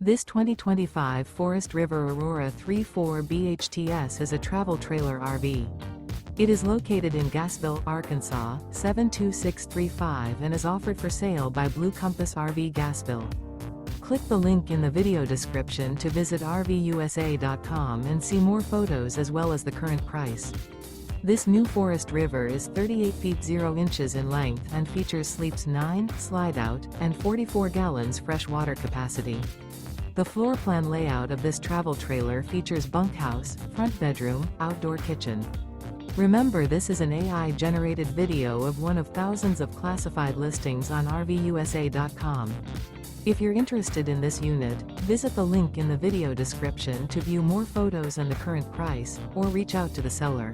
This 2025 Forest River Aurora 3.4 BHTS is a travel trailer RV. It is located in Gassville, Arkansas, 72635 and is offered for sale by Blue Compass RV Gassville. Click the link in the video description to visit RVUSA.com and see more photos as well as the current price. This new Forest River is 38 feet 0 inches in length and features sleeps 9, slide-out, and 44 gallons fresh water capacity. The floor plan layout of this travel trailer features bunkhouse, front bedroom, outdoor kitchen. Remember, this is an AI-generated video of one of thousands of classified listings on RVUSA.com. If you're interested in this unit, visit the link in the video description to view more photos and the current price, or reach out to the seller.